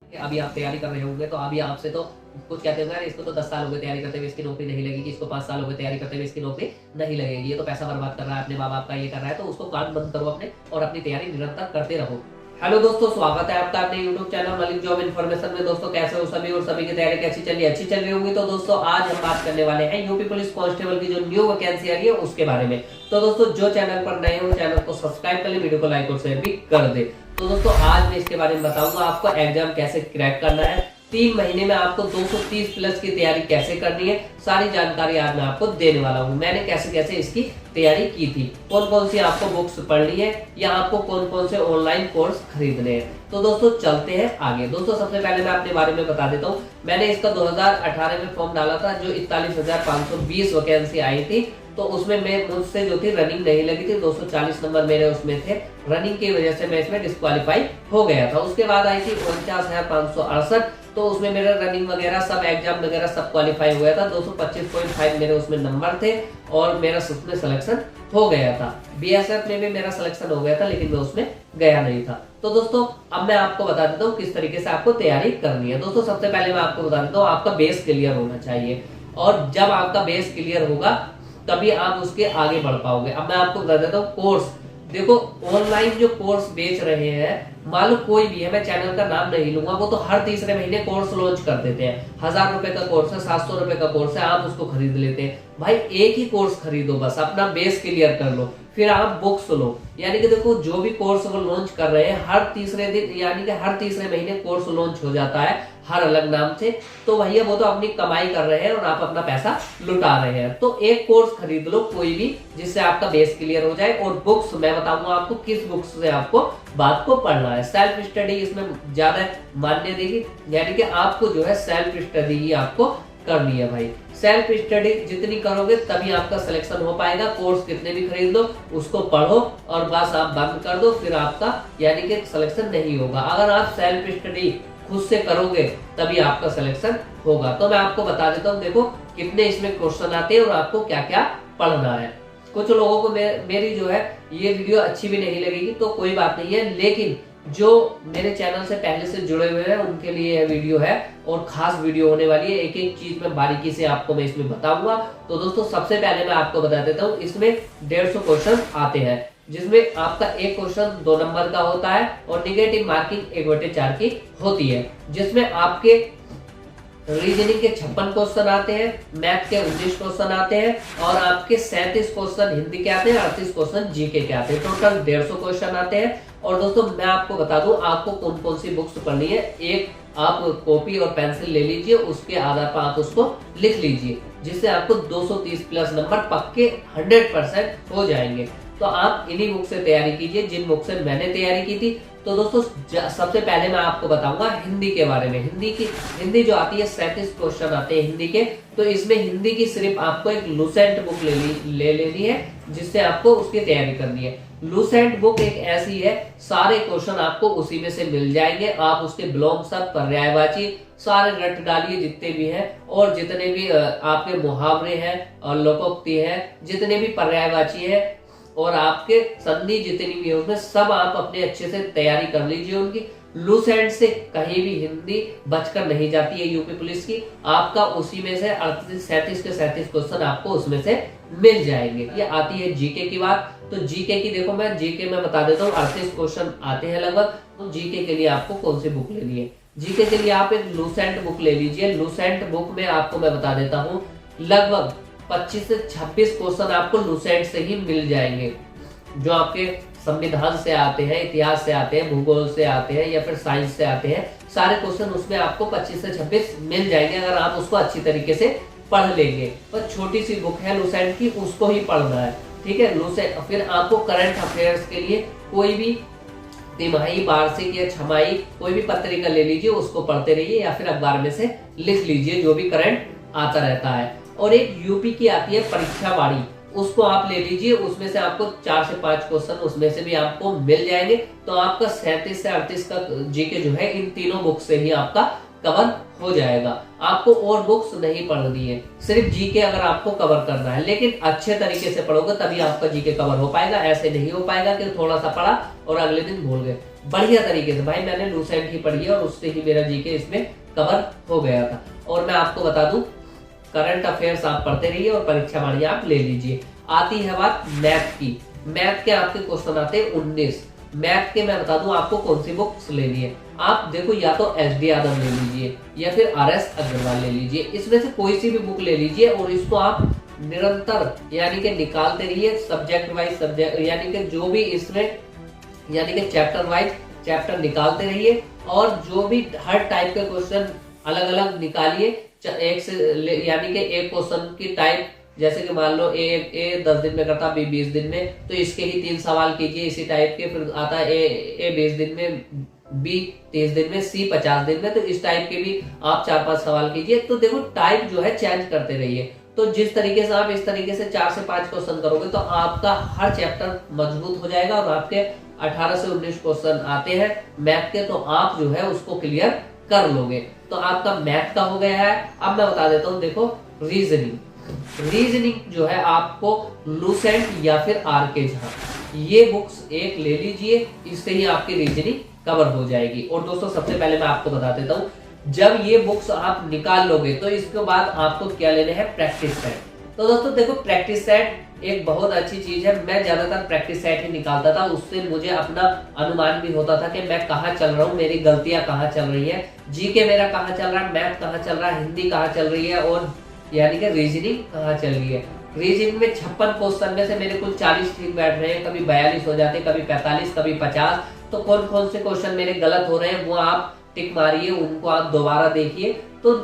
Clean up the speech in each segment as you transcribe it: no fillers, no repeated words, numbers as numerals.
अभी आप तैयारी कर रहे होंगे तो अभी आपसे तो कुछ कहते होंगे, अरे इसको तो 10 साल हो गए तैयारी करते हुए, इसकी नौकरी नहीं लगेगी, इसको 5 साल हो गए तैयारी करते हुए, इसकी नौकरी नहीं लगेगी, ये तो पैसा बर्बाद कर रहा है, अपने माँ बाप का ये कर रहा है। तो उसको कान बंद करो अपने और अपनी तैयारी निरंतर करते रहो। हेलो दोस्तों, स्वागत है आपका अपने YouTube channel Malik job information में। दोस्तों कैसे हो सभी और सभी की तैयारी कैसी चल रही है? अच्छी चल रही होंगी। तो दोस्तों आज हम बात करने वाले हैं यूपी पुलिस कांस्टेबल की जो न्यू वैकेंसी आ रही है उसके बारे में। तो दोस्तों जो चैनल पर नए हो चैनल को सब्सक्राइब कर ले, वीडियो को लाइक और शेयर भी कर दे। तो दोस्तों आज मैं इसके बारे में बताऊंगा आपको एग्जाम कैसे क्रैक करना है, 3 महीने में आपको 230 प्लस की तैयारी कैसे करनी है, सारी जानकारी आज मैं आपको देने वाला हूँ। मैंने कैसे कैसे इसकी तैयारी की थी, कौन कौन सी आपको बुक्स पढ़नी है या आपको कौन कौन से ऑनलाइन कोर्स खरीदने हैं। तो दोस्तों चलते हैं आगे। दोस्तों सबसे पहले मैं अपने बारे में बता देता हूँ। मैंने इसका 2018 में फॉर्म डाला था, जो 41,520 वैकेंसी आई थी। तो उसमें मैं मुझसे जो थी रनिंग नहीं लगी थी, 240 नंबर मेरे उसमें थे। रनिंग की वजह से मैं इसमें डिस्क्वालीफाई हो गया था। उसके बाद आई थी 49,568, तो उसमें मेरा रनिंग वगैरह सब एग्जाम वगैरह सब क्वालिफाई हो गया था। 225.5 मेरे उसमें नंबर थे और मेरा उसमें सिलेक्शन हो गया था। बीएसएफ में भी मेरा सिलेक्शन हो गया था, लेकिन मैं उसमें गया नहीं था। तो दोस्तों अब मैं आपको बता देता हूँ किस तरीके से आपको तैयारी करनी है। दोस्तों सबसे पहले मैं आपको बता देता हूँ, आपका बेस क्लियर होना चाहिए, और जब आपका बेस क्लियर होगा तभी आप उसके आगे बढ़ पाओगे। अब मैं आपको बता देता हूँ कोर्स। देखो ऑनलाइन जो कोर्स बेच रहे हैं, मान लो कोई भी है, मैं चैनल का नाम नहीं लूंगा, वो तो हर तीसरे महीने कोर्स लॉन्च कर देते हैं। 1000 रुपए का कोर्स है, 700 रुपए का कोर्स है, आप उसको खरीद लेते हैं। भाई एक ही कोर्स खरीदो, बस अपना बेस क्लियर कर लो, फिर आप बुक्स लो। यानी कि देखो जो भी कोर्स वो लॉन्च कर रहे हैं हर तीसरे दिन, यानी कि हर तीसरे महीने कोर्स लॉन्च हो जाता है हर अलग नाम से। तो भैया वो तो अपनी कमाई कर रहे हैं और आप अपना पैसा लुटा रहे हैं। तो एक कोर्स खरीद लो कोई भी, जिससे आपका बेस क्लियर हो जाए। और बुक्स मैं बताऊंगा आपको किस बुक्स से आपको बात को पढ़ना है। सेल्फ स्टडी इसमें ज्यादा मान्य देगी, यानी कि आपको जो है सेल्फ स्टडी ही आपको करनी है भाई। सेल्फ स्टडी जितनी करोगे तभी आपका सिलेक्शन हो पाएगा। कोर्स कितने भी खरीद लो, उसको पढ़ो और बस आप बंद कर दो, फिर आपका यानी कि सिलेक्शन नहीं होगा। अगर आप सेल्फ स्टडी खुद से करोगे तभी आपका सिलेक्शन होगा। तो मैं आपको बता देता हूँ, देखो कितने इसमें क्वेश्चन आते हैं और आपको क्या क्या पढ़ना है। कुछ लोगों को मेरी जो है ये वीडियो अच्छी भी नहीं लगेगी, तो कोई बात नहीं है, लेकिन जो मेरे चैनल से पहले से जुड़े हुए हैं उनके लिए यह वीडियो है और खास वीडियो होने वाली है। एक एक चीज में बारीकी से आपको मैं इसमें बताऊंगा। तो दोस्तों सबसे पहले मैं आपको बता देता हूँ, इसमें 150 क्वेश्चन आते हैं, जिसमें आपका एक क्वेश्चन 2 नंबर का होता है और निगेटिव मार्किंग 1/4 की होती है, जिसमें आपके रीजनिंग के 56 क्वेश्चन आते हैं, मैथ के 19 क्वेश्चन आते हैं और आपके 37 क्वेश्चन हिंदी के आते हैं, 38 क्वेश्चन जीके के आते हैं। टोटल 150 क्वेश्चन आते हैं। और दोस्तों मैं आपको बता दूं आपको कौन कौन सी बुक्स पढ़नी है। एक आप कॉपी और पेंसिल ले लीजिए, उसके आधार पर आप उसको लिख लीजिए, जिससे आपको 230 प्लस नंबर पक्के 100% हो जाएंगे। तो आप इन्हीं बुक से तैयारी कीजिए जिन बुक से मैंने तैयारी की थी। तो दोस्तों सबसे पहले मैं आपको बताऊंगा हिंदी के बारे में। हिंदी जो आती है 37 क्वेश्चन आते हैं हिंदी के। तो इसमें हिंदी की सिर्फ आपको एक लूसेंट बुक ले लेनी है, जिससे आपको उसकी तैयारी करनी है। लूसेंट बुक एक ऐसी है, सारे क्वेश्चन आपको उसी में से मिल जाएंगे। आप उसके ब्लॉग सब पर्यायवाची सारे रट डालिए जितने भी हैं, और जितने भी आपके मुहावरे हैं और लोकोक्ति है, जितने भी पर्यायवाची है और आपके संधि जितनी भी है, उसमें सब आप अपने अच्छे से तैयारी कर लीजिए उनकी। लूसेंट से कहीं भी हिंदी बचकर नहीं जाती है यूपी पुलिस की। आपका उसी में से 37 के 37 क्वेश्चन आपको उसमें से मिल जाएंगे। ये आती है जीके की बात। तो जीके की देखो, मैं जीके में बता देता हूँ 38 क्वेश्चन आते हैं लगभग। तो जीके के लिए आपको कौन सी बुक लेनी है? जीके के लिए आप एक लूसेंट बुक ले लीजिए। लूसेंट बुक में आपको मैं बता देता हूँ लगभग 25 से 26 क्वेश्चन आपको लूसेंट से ही मिल जाएंगे, जो आपके संविधान से आते हैं, इतिहास से आते हैं, भूगोल से आते हैं या फिर साइंस से आते हैं। सारे क्वेश्चन उसमें आपको 25 से 26 मिल जाएंगे अगर आप उसको अच्छी तरीके से पढ़ लेंगे। पर छोटी सी बुक है लूसेंट की, उसको ही पढ़ना है, ठीक है। लूसेंट फिर आपको करंट अफेयर्स के लिए कोई भी तिमाही, वार्षिक या छमाही कोई भी पत्रिका ले लीजिए, उसको पढ़ते रहिए या फिर अखबार में से लिख लीजिए जो भी करंट आता रहता है। और एक यूपी की आती है परीक्षा वाणी, उसको आप ले लीजिए। उसमें से आपको 4 से 5 क्वेश्चन उसमें से भी आपको मिल जाएंगे। तो आपका 37 से 38 का जीके जो है इन तीनों बुक से ही आपका कवर हो जाएगा। आपको और बुक्स नहीं पढ़नी है, सिर्फ जीके अगर आपको कवर करना है, लेकिन अच्छे तरीके से पढ़ोगे तभी आपका जीके कवर हो पाएगा। ऐसे नहीं हो पाएगा कि थोड़ा सा पढ़ा और अगले दिन भूल गए। बढ़िया तरीके से। भाई मैंने लूसेंट ही पढ़ी है और उससे ही मेरा जीके इसमें कवर हो गया था। और मैं आपको बता दूं, करंट अफेयर्स आप पढ़ते रहिए और परीक्षा बढ़िया आप ले लीजिए। आती है बात मैथ की। मैथ के आपके क्वेश्चन आते हैं 19। मैथ के मैं बता दूं आपको कौन सी बुक्स लेनी है। आप देखो, या तो एस डी यादव ले लीजिए या फिर आर एस अग्रवाल ले लीजिए, इसमें से कोई सी भी बुक ले लीजिए और इसको आप निरंतर यानी कि निकालते रहिए, सब्जेक्ट वाइज सब्जेक्ट, यानी कि जो भी इसमें यानी कि चैप्टर वाइज चैप्टर निकालते रहिए और जो भी हर टाइप के क्वेश्चन अलग अलग निकालिए। एक से यानी कि एक क्वेश्चन की टाइप, जैसे कि मान लो ए 10 दिन में करता, बी 20 दिन में, तो इसके ही 3 सवाल कीजिए इसी टाइप के। फिर आता है ए 20 दिन में, बी 30 दिन में, सी 50 दिन में, तो इस टाइप के भी आप 4-5 सवाल कीजिए। तो देखो टाइप जो है चेंज करते रहिए। तो जिस तरीके से आप इस तरीके से 4 से 5 क्वेश्चन करोगे तो आपका हर चैप्टर मजबूत हो जाएगा और आपके 18 से 19 क्वेश्चन आते हैं मैथ के, तो आप जो है उसको क्लियर कर लोगे। तो आपका मैथ का हो गया है। अब मैं बता देता हूँ, देखो रीजनिंग जो है आपको लूसेंट या फिर आर के झा, ये बुक्स एक ले लीजिए, इससे ही आपकी रीजनिंग कवर हो जाएगी। और दोस्तों सबसे पहले मैं आपको बता देता हूँ, जब ये बुक्स आप निकाल लोगे तो इसके बाद आपको क्या लेने हैं, प्रैक्टिस सेट। तो दोस्तों देखो, प्रैक्टिस सेट एक बहुत अच्छी चीज है। मैं ज्यादातर प्रैक्टिस सेट ही निकालता था, उससे मुझे अपना अनुमान भी होता था कि मैं कहाँ चल रहा हूँ, मेरी गलतियां कहाँ चल रही है, जीके मेरा कहाँ चल रहा है, मैथ कहाँ चल रहा है, हिंदी कहाँ चल रही है, और यानी कि रीजनिंग कहाँ चल रही है। रीजनिंग में 56 क्वेश्चन में से मेरे कुल 40 ठीक बैठ रहे हैं, कभी 42 हो जाते, कभी 45, कभी 50। तो कौन कौन से क्वेश्चन मेरे गलत हो रहे हैं वो आप टिक मारिए, उनको आप दोबारा देखिए। तो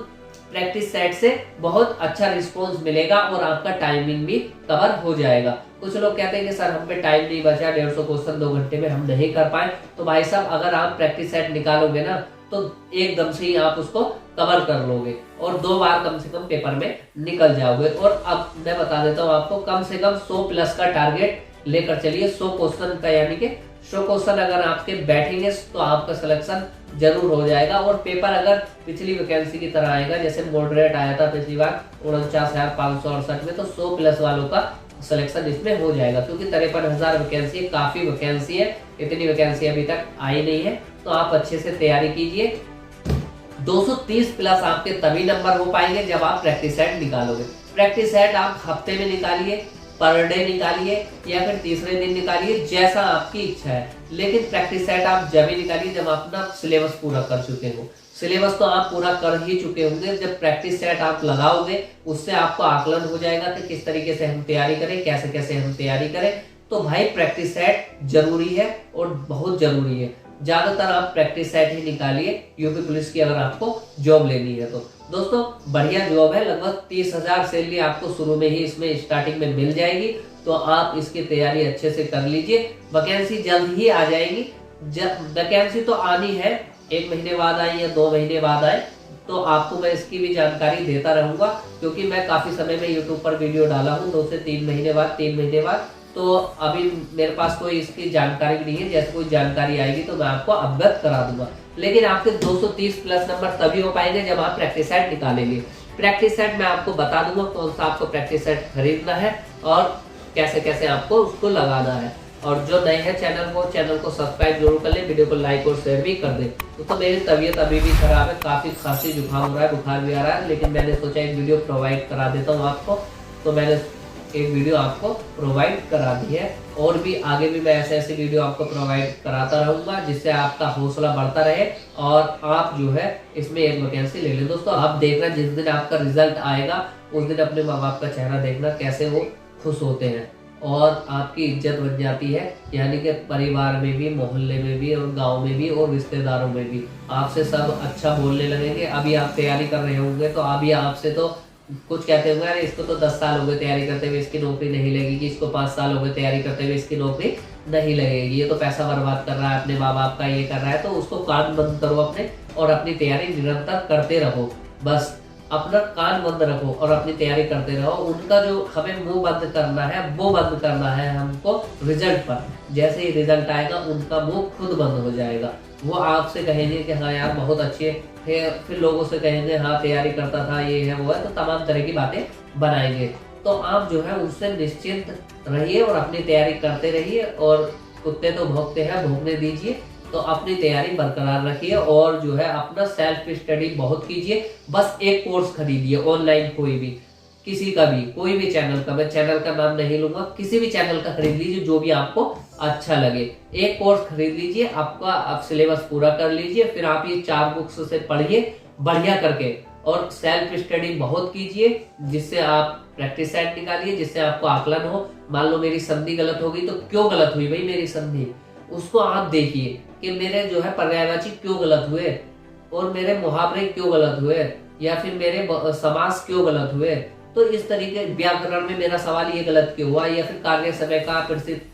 प्रैक्टिस सेट से बहुत अच्छा रिस्पॉन्स मिलेगा और आपका टाइमिंग भी कवर हो जाएगा। कुछ लोग कहते हैं कि सर हम पे टाइम नहीं बचा, 150 क्वेश्चन 2 घंटे में हम नहीं कर पाए। तो भाई साहब, अगर आप प्रैक्टिस सेट निकालोगे ना तो एकदम से ही आप उसको कवर कर लोगे और 2 बार कम से कम पेपर में निकल जाओगे। और अब मैं बता देता हूँ आपको, कम से कम 100 प्लस का टारगेट लेकर चलिए। 100 क्वेश्चन का, यानी कि 100 क्वेश्चन अगर आपके बैठेंगे तो आपका सिलेक्शन जरूर हो जाएगा। और पेपर अगर पिछली वैकेंसी की तरह आएगा, जैसे मॉडरेट आया था पिछली बार 49,568 में, तो 100 प्लस वालों का सिलेक्शन इसमें हो जाएगा, क्योंकि 53,000 वैकेंसी है, काफी वैकेंसी है। इतनी वैकेंसी अभी तक आई नहीं है, तो आप अच्छे से तैयारी कीजिए। 230 प्लस आपके तभी नंबर हो पाएंगे जब आप प्रैक्टिस सेट निकालोगे। प्रैक्टिस सेट आप हफ्ते में निकालिए, पर डे निकालिए या फिर तीसरे दिन निकालिए, जैसा आपकी इच्छा है। लेकिन प्रैक्टिस सेट आप जब ही निकालिए जब आप अपना सिलेबस पूरा कर चुके हो। सिलेबस तो आप पूरा कर ही चुके होंगे, जब प्रैक्टिस सेट आप लगाओगे उससे आपको आकलन हो जाएगा कि किस तरीके से हम तैयारी करें, कैसे कैसे हम तैयारी करें। तो भाई प्रैक्टिस सेट जरूरी है और बहुत जरूरी है। ज्यादातर आप प्रैक्टिस सेट ही निकालिए यूपी पुलिस की, अगर आपको जॉब लेनी है तो। दोस्तों बढ़िया जॉब है, लगभग 30,000 सैलरी आपको शुरू में ही इसमें स्टार्टिंग में मिल जाएगी। तो आप इसकी तैयारी अच्छे से कर लीजिए। वैकेंसी जल्द ही आ जाएगी। वैकेंसी तो आनी है, 1 महीने बाद आए या 2 महीने बाद आए, तो आपको मैं इसकी भी जानकारी देता रहूंगा, क्योंकि मैं काफी समय में यूट्यूब पर वीडियो डाला हूँ 2 से 3 महीने बाद, 3 महीने बाद। तो अभी मेरे पास कोई इसकी जानकारी भी नहीं है, जैसे कोई जानकारी आएगी तो मैं आपको अवगत करा दूंगा। लेकिन आपके 230 प्लस नंबर तभी हो पाएंगे जब आप प्रैक्टिस सेट निकालेंगे। प्रैक्टिस सेट मैं आपको बता दूंगा कौन सा आपको प्रैक्टिस सेट खरीदना है और कैसे कैसे आपको उसको लगाना है। और जो नए हैं चैनल को सब्सक्राइब जरूर कर ले, वीडियो को लाइक और शेयर भी कर दे। तो मेरी तबीयत अभी भी खराब है, काफी खांसी जुकाम हो रहा है, बुखार भी आ रहा है, लेकिन मैंने सोचा एक वीडियो प्रोवाइड करा देता हूँ आपको। तो मैंने एक वीडियो आपको प्रोवाइड करा दी है, और भी आगे भी मैं ऐसे वीडियो आपको प्रोवाइड कराता रहूंगा, जिससे आपका हौसला बढ़ता रहे और आप जो है इसमें एक वैकेंसी ले लें। दोस्तों आप देखना, जिस दिन आपका रिजल्ट आएगा उस दिन अपने माँ बाप का चेहरा देखना, कैसे वो खुश होते हैं और आपकी इज्जत बन जाती है, यानी कि परिवार में भी, मोहल्ले में भी, और गांव में भी, और रिश्तेदारों में भी आपसे सब अच्छा बोलने लगेंगे। अभी आप तैयारी कर रहे होंगे तो अभी आपसे तो कुछ कहते होंगे, अरे इसको तो 10 साल हो गए तैयारी करते हुए, इसकी नौकरी नहीं लगेगी, इसको 5 साल हो गए तैयारी करते हुए, इसकी नौकरी नहीं लगेगी, ये तो पैसा बर्बाद कर रहा है अपने माँ बाप का, ये कर रहा है। तो उसको कान बंद करो अपने और अपनी तैयारी निरंतर करते रहो। बस अपना कान बंद रखो और अपनी तैयारी करते रहो। उनका जो हमें मुंह बंद करना है वो बंद करना है हमको रिजल्ट पर। जैसे ही रिजल्ट आएगा उनका मुंह खुद बंद हो जाएगा। वो आपसे कहेंगे कि हाँ यार बहुत अच्छे थे, फिर लोगों से कहेंगे हाँ तैयारी करता था, ये है वो है, तो तमाम तरह की बातें बनाएंगे। तो आप जो है उससे निश्चिंत रहिए और अपनी तैयारी करते रहिए। और कुत्ते तो भौंकते हैं, भौंकने दीजिए। तो अपनी तैयारी बरकरार रखिए और जो है अपना सेल्फ स्टडी बहुत कीजिए। बस एक कोर्स खरीदिए ऑनलाइन, कोई भी, किसी का भी, कोई भी चैनल का, मैं चैनल का नाम नहीं लूंगा, किसी भी चैनल का खरीद लीजिए जो भी आपको अच्छा लगे। एक कोर्स खरीद लीजिए, आपका आप सिलेबस पूरा कर लीजिए, फिर आप ये 4 बुक्स से पढ़िए बढ़िया करके और सेल्फ स्टडी बहुत कीजिए, जिससे आप प्रैक्टिस सेट निकालिए, जिससे आपको आकलन हो। मान लो मेरी संधि गलत हो गई तो क्यों गलत हुई भाई मेरी संधि, उसको आप देखिए कि मेरे जो है पर्यायवाची क्यों गलत हुए और मेरे मुहावरे क्यों गलत हुए या फिर मेरे समास क्यों गलत हुए। तो इस तरीके व्याकरण में मेरा सवाल ये गलत क्यों हुआ, या फिर कार्य समय का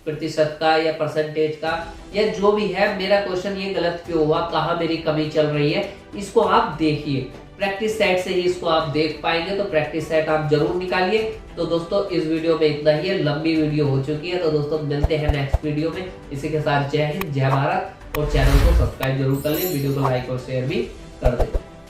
प्रतिशत का या परसेंटेज का या जो भी है मेरा क्वेश्चन ये गलत क्यों हुआ, कहाँ मेरी कमी चल रही है, इसको आप देखिए। प्रैक्टिस सेट से ही इसको आप देख पाएंगे, तो प्रैक्टिस सेट आप जरूर निकालिए। तो दोस्तों इस वीडियो में इतना ही है, लंबी वीडियो हो चुकी है। तो दोस्तों मिलते हैं नेक्स्ट वीडियो में। इसी के साथ जय हिंद, जय भारत, और चैनल को सब्सक्राइब जरूर कर लें, वीडियो को लाइक और शेयर भी कर दें।